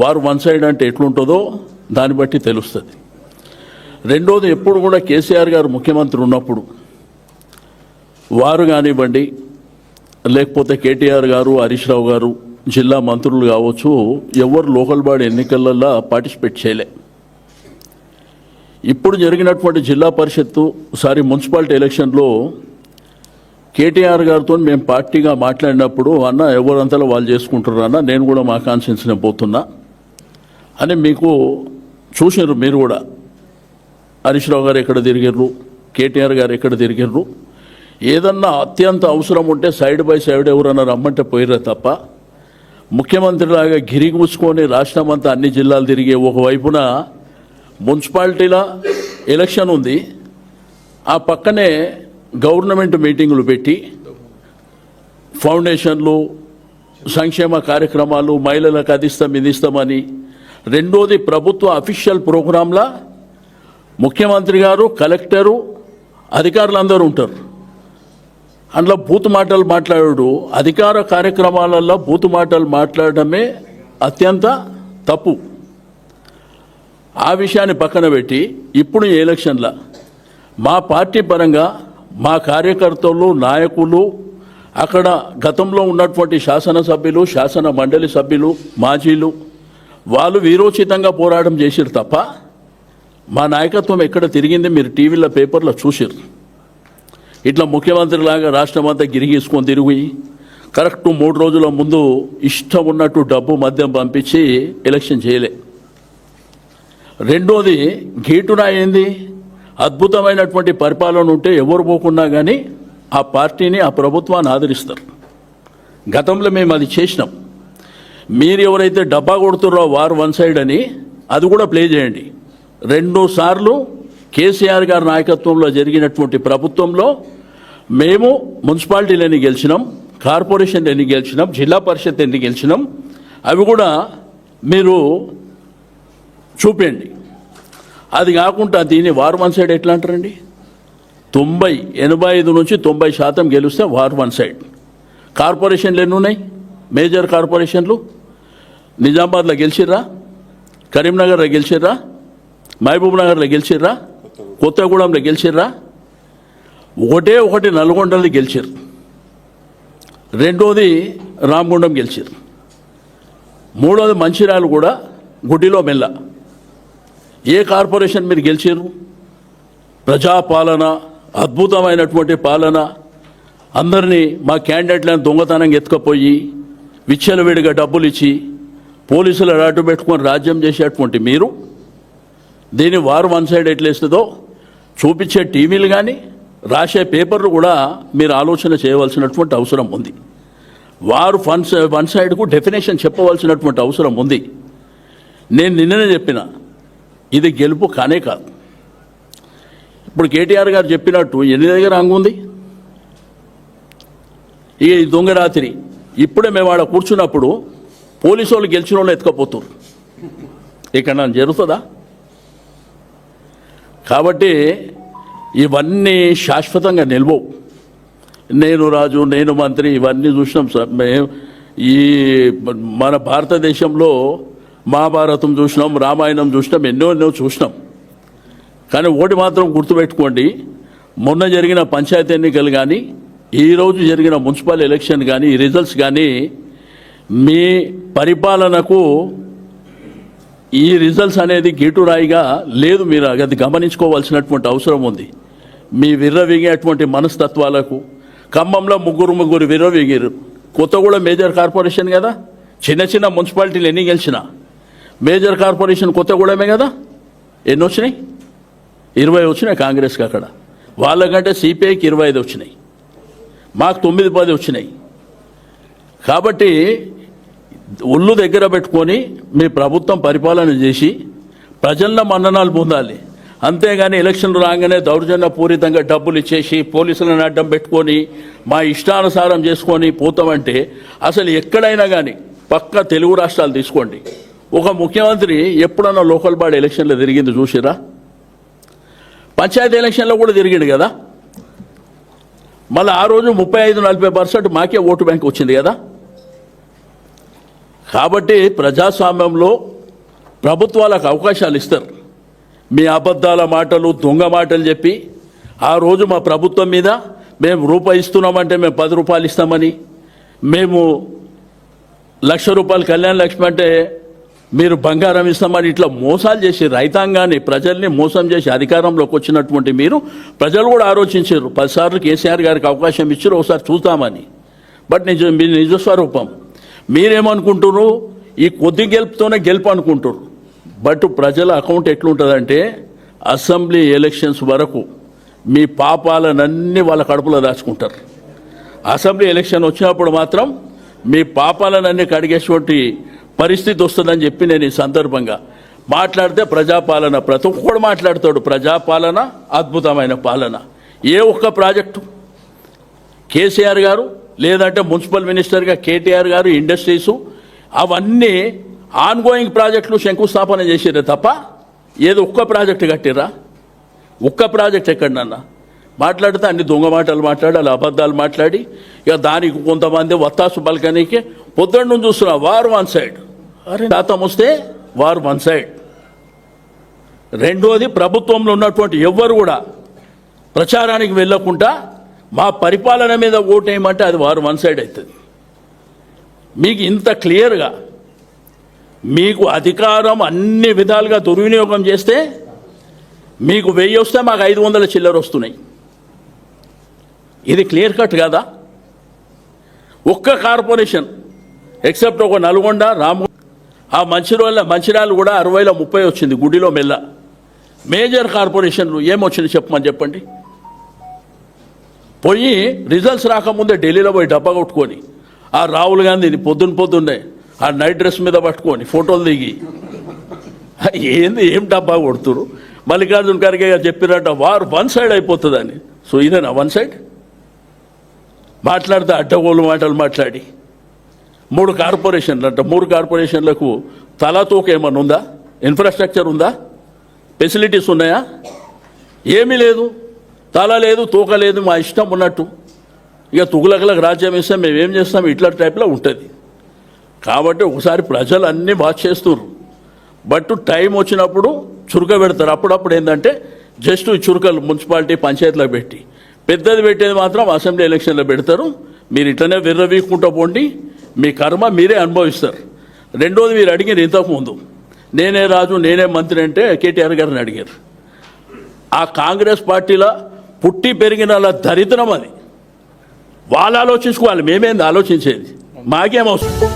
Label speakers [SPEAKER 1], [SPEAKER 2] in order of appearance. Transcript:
[SPEAKER 1] వారు one side అంటే ఎట్లుంటుందో దాన్ని బట్టి తెలుస్తుంది. రెండోది, ఎప్పుడు కూడా కేసీఆర్ గారు ముఖ్యమంత్రి ఉన్నప్పుడు వారు కానివ్వండి, లేకపోతే కేటీఆర్ గారు, హరీష్ రావు గారు, జిల్లా మంత్రులు కావచ్చు, ఎవరు లోకల్ బాడీ ఎన్నికలలో పార్టిసిపేట్ చేయలే. ఇప్పుడు జరిగినటువంటి జిల్లా పరిషత్తు మున్సిపాలిటీ ఎలక్షన్లో కేటీఆర్ గారితో మేము పార్టీగా మాట్లాడినప్పుడు, అన్న ఎవరంతలో వాళ్ళు చేసుకుంటారు అన్న, నేను కూడా మా కాన్స్టిట్యున్సీనే పోతున్నా అని మీకు చూసినారు. మీరు కూడా హరీష్ రావు గారు ఎక్కడ తిరిగిర్రు, కేటీఆర్ గారు ఎక్కడ తిరిగిర్రు. ఏదన్నా అత్యంత అవసరం ఉంటే సైడ్ బై సైడ్ ఎవరన్నా రమ్మంటే పోయిర్రే తప్ప ముఖ్యమంత్రిలాగా గిరిగూసుకొని రాష్ట్రం అంతా అన్ని జిల్లాలు తిరిగే, ఒకవైపున మున్సిపాలిటీల ఎలక్షన్ ఉంది, ఆ పక్కనే గవర్నమెంట్ మీటింగులు పెట్టి ఫౌండేషన్లు, సంక్షేమ కార్యక్రమాలు, మహిళలకు అది ఇస్తాం ఇది ఇస్తామని. రెండోది, ప్రభుత్వ అఫీషియల్ ప్రోగ్రాంలా ముఖ్యమంత్రి గారు, కలెక్టరు, అధికారులు అందరూ ఉంటారు. అందులో బూతు మాటలు మాట్లాడు, అధికార కార్యక్రమాలలో బూతు మాటలు మాట్లాడడమే అత్యంత తప్పు. ఆ విషయాన్ని పక్కన పెట్టి ఇప్పుడు ఈ ఎలక్షన్ల మా పార్టీ పరంగా మా కార్యకర్తలు, నాయకులు, అక్కడ గతంలో ఉన్నటువంటి శాసనసభ్యులు, శాసన మండలి సభ్యులు, మాజీలు, వాళ్ళు వీరోచితంగా పోరాటం చేసిరు తప్ప మా నాయకత్వం ఎక్కడ తిరిగింది మీరు టీవీలో, పేపర్లో చూసిరు. ఇట్లా ముఖ్యమంత్రిలాగా రాష్ట్రం అంతా గిరిగీసుకొని తిరిగి కరెక్ట్ 3 రోజుల ముందు ఇష్టం ఉన్నట్టు డబ్బు, మద్యం పంపించి ఎలక్షన్ చేయలే. రెండోది, గేటున ఏంది, అద్భుతమైనటువంటి పరిపాలన ఉంటే ఎవరు పోకున్నా కానీ ఆ పార్టీని, ఆ ప్రభుత్వాన్ని ఆదరిస్తారు. గతంలో మేము అది చేసినాం. మీరు ఎవరైతే డబ్బా కొడుతున్నారో వారు వన్ సైడ్ అని అది కూడా ప్లే చేయండి. 2 సార్లు కేసీఆర్ గారి నాయకత్వంలో జరిగినటువంటి ప్రభుత్వంలో మేము మున్సిపాలిటీలని గెలిచినాం, కార్పొరేషన్ ఎన్ని గెలిచినాం, జిల్లా పరిషత్ ఎన్ని గెలిచినాం, అవి కూడా మీరు చూపండి. అది కాకుండా దీన్ని వారు వన్ సైడ్ ఎట్లా అంటారండి? 85 నుంచి 90% గెలిస్తే వారు వన్ సైడ్. కార్పొరేషన్లు ఎన్ని ఉన్నాయి? మేజర్ కార్పొరేషన్లు నిజామాబాద్లో గెలిచిర్రా, కరీంనగర్లో గెలిచిర్రా, మహబూబ్ నగర్లో గెలిచిర్రా, కొత్తగూడెంలో గెలిచిర్రా, ఒకటి నల్గొండలో గెలిచిర్రు. రెండోది రామగుండం గెలిచిర్రు. మూడోది మంచిర్యాల కూడా గుడ్డిలో మెల్ల. ఏ కార్పొరేషన్ మీరు గెలిచారు? ప్రజాపాలన, అద్భుతమైనటువంటి పాలన, అందరినీ మా క్యాండిడేట్లను దొంగతనంగా ఎత్తుకపోయి విచ్చలవిడిగా డబ్బులు ఇచ్చి పోలీసులు అడ్డు పెట్టుకొని రాజ్యం చేసేటువంటి మీరు దీన్ని వారు వన్ సైడ్ ఎట్లేస్తుందో చూపించే టీవీలు కానీ రాసే పేపర్లు కూడా మీరు ఆలోచన చేయవలసినటువంటి అవసరం ఉంది. వారు వన్ సైడ్కు డెఫినేషన్ చెప్పవలసినటువంటి అవసరం ఉంది. నేను నిన్ననే చెప్పిన, ఇది గెలుపు కానే కాదు. ఇప్పుడు కేటీఆర్ గారు చెప్పినట్టు ఎన్ని దగ్గర అంగుంది ఈ దొంగ రాత్రి. ఇప్పుడే మేము ఆడ కూర్చున్నప్పుడు పోలీసు వాళ్ళు గెలిచిన వాళ్ళు ఎత్తుకపోతున్నారు. ఇక్కడ నన్ను జరుగుతుందా? కాబట్టి ఇవన్నీ శాశ్వతంగా నిల్వవు. నేను రాజు, నేను మంత్రి, ఇవన్నీ చూసినాం సార్. మేము ఈ మన భారతదేశంలో మహాభారతం చూసినాం, రామాయణం చూసినాం, ఎన్నో చూసినాం. కానీ ఒకటి మాత్రం గుర్తుపెట్టుకోండి, మొన్న జరిగిన పంచాయతీ ఎన్నికలు కానీ, ఈరోజు జరిగిన మున్సిపల్ ఎలక్షన్ కానీ, ఈ రిజల్ట్స్ కానీ మీ పరిపాలనకు ఈ రిజల్ట్స్ అనేది గీటురాయిగా లేదు. మీరు అది గమనించుకోవాల్సినటువంటి అవసరం ఉంది. మీ విర్రవీగేటువంటి మనస్తత్వాలకు ఖమ్మంలో ముగ్గురు విర్రవీగారు. కొత్తగూడెం మేజర్ కార్పొరేషన్ కదా, చిన్న మున్సిపాలిటీలు ఎన్ని గెలిచినా మేజర్ కార్పొరేషన్ కొత్తగూడెమే కదా. ఎన్ని వచ్చినాయి? 20 వచ్చినాయి కాంగ్రెస్కి. అక్కడ వాళ్ళకంటే సిపిఐకి 25 వచ్చినాయి, మాకు 9-10 వచ్చినాయి. కాబట్టి ఒళ్ళు దగ్గర పెట్టుకొని మీ ప్రభుత్వం పరిపాలన చేసి ప్రజల మన్ననాలు పొందాలి. అంతేగాని ఎలక్షన్లు రాగానే దౌర్జన్యపూరితంగా డబ్బులు ఇచ్చేసి పోలీసులను అడ్డం పెట్టుకొని మా ఇష్టానుసారం చేసుకొని పోతామంటే అసలు ఎక్కడైనా కానీ పక్క తెలుగు రాష్ట్రాలు తీసుకోండి, ఒక ముఖ్యమంత్రి ఎప్పుడన్నా లోకల్ బాడీ ఎలక్షన్లో తిరిగింది చూసిరా? పంచాయతీ ఎలక్షన్లో కూడా తిరిగిండు కదా. మళ్ళీ ఆ రోజు 35-40% మాకే ఓటు బ్యాంక్ వచ్చింది కదా. కాబట్టి ప్రజాస్వామ్యంలో ప్రభుత్వాలకు అవకాశాలు ఇస్తారు. మీ అబద్ధాల మాటలు, దొంగ మాటలు చెప్పి ఆ రోజు మా ప్రభుత్వం మీద మేము రూపాయి ఇస్తున్నామంటే మేము 10 రూపాయలు ఇస్తామని, మేము ₹1,00,000 కళ్యాణ లక్ష్మి అంటే మీరు బంగారం ఇస్తామని ఇట్లా మోసాలు చేసి రైతాంగాన్ని, ప్రజల్ని మోసం చేసి అధికారంలోకి వచ్చినటువంటి మీరు, ప్రజలు కూడా ఆలోచించారు. 10 సార్లు కేసీఆర్ గారికి అవకాశం ఇచ్చారు, ఒకసారి చూద్దామని. బట్ మీ నిజస్వరూపం మీరేమనుకుంటున్నారు? ఈ కొద్ది గెలుపుతోనే గెలుపు అనుకుంటారు. బట్ ప్రజల అకౌంట్ ఎట్లుంటుందంటే అసెంబ్లీ ఎలక్షన్స్ వరకు మీ పాపాలనన్నీ వాళ్ళ కడుపులో దాచుకుంటారు. అసెంబ్లీ ఎలక్షన్ వచ్చినప్పుడు మాత్రం మీ పాపాలనన్నీ కడిగేటువంటి పరిస్థితి వస్తుందని చెప్పి నేను ఈ సందర్భంగా మాట్లాడితే, ప్రజాపాలన ప్రతి ఒక్కడు మాట్లాడతాడు. ప్రజాపాలన అద్భుతమైన పాలన. ఏ ఒక్క ప్రాజెక్టు కేసీఆర్ గారు, లేదంటే మున్సిపల్ మినిస్టర్గా కేటీఆర్ గారు, ఇండస్ట్రీసు అవన్నీ ఆన్గోయింగ్ ప్రాజెక్టులు శంకుస్థాపన చేసిరే తప్ప ఏదో ఒక్క ప్రాజెక్టు కట్టిరా? ఒక్క ప్రాజెక్ట్ ఎక్కడన్నా మాట్లాడితే అన్ని దొంగ మాటలు మాట్లాడి, అలా అబద్ధాలు మాట్లాడి, ఇక దానికి కొంతమంది వత్తాసు పలకనీకి పొద్దున్న నుంచి చూస్తున్నా వార్ వన్ సైడ్. అరే శాతం వస్తే వార్ వన్ సైడ్. రెండోది, ప్రభుత్వంలో ఉన్నటువంటి ఎవ్వరు కూడా ప్రచారానికి వెళ్ళకుండా మా పరిపాలన మీద ఓటేయమంటే అది వారు వన్ సైడ్ అవుతుంది. మీకు ఇంత క్లియర్గా మీకు అధికారం అన్ని విధాలుగా దుర్వినియోగం చేస్తే మీకు 1000 వస్తే మాకు 500 చిల్లర వస్తున్నాయి. ఇది క్లియర్ కట్ కదా? ఒక్క కార్పొరేషన్ ఎక్సెప్ట్ ఒక నల్గొండ, రామగుండ, ఆ మంచిర్యాల కూడా 60లో 30 వచ్చింది. గుడిలో మెల్ల మేజర్ కార్పొరేషన్లు ఏమొచ్చింది చెప్పండి. పోయి రిజల్ట్స్ రాకముందే ఢిల్లీలో పోయి డబ్బా కొట్టుకొని, ఆ రాహుల్ గాంధీని పొద్దున్నే ఆ నైట్ డ్రెస్ మీద పట్టుకొని ఫోటోలు దిగి ఏం డబ్బా కొడుతురు. మల్లికార్జున ఖర్గే గారు చెప్పినట్ట వారు వన్ సైడ్ అయిపోతుందని. సో ఇదేనా వన్ సైడ్? మాట్లాడితే అడ్డగోలు మాటలు మాట్లాడి 3 కార్పొరేషన్లు అంట. 3 కార్పొరేషన్లకు తలతోక ఏమన్నా ఉందా? ఇన్ఫ్రాస్ట్రక్చర్ ఉందా? ఫెసిలిటీస్ ఉన్నాయా? ఏమీ లేదు. తల లేదు, తోక లేదు, మా ఇష్టం ఉన్నట్టు. ఇక తుగులకలకు రాజ్యం ఇస్తే మేమేం చేస్తాం, ఇట్లా టైప్లో ఉంటుంది. కాబట్టి ఒకసారి ప్రజలు అన్నీ వాచ్ చేస్తున్నారు. బట్ టైం వచ్చినప్పుడు చురుక పెడతారు. అప్పుడప్పుడు ఏంటంటే జస్ట్ చురుకలు మున్సిపాలిటీ పంచాయతీలో పెట్టి, పెద్దది పెట్టేది మాత్రం అసెంబ్లీ ఎలక్షన్లో పెడతారు. మీరు ఇట్లనే విర్రవీక్కుంటూ పోండి, మీ కర్మ మీరే అనుభవిస్తారు. రెండోది, మీరు అడిగారు ఇంతకుముందు నేనే రాజు నేనే మంత్రి అంటే కేటీఆర్ గారిని అడిగారు. ఆ కాంగ్రెస్ పార్టీలో పుట్టి పెరిగిన దరిద్రం అది. వాళ్ళు ఆలోచించుకోవాలి, మేమేంది ఆలోచించేది, మాకేమవసరం.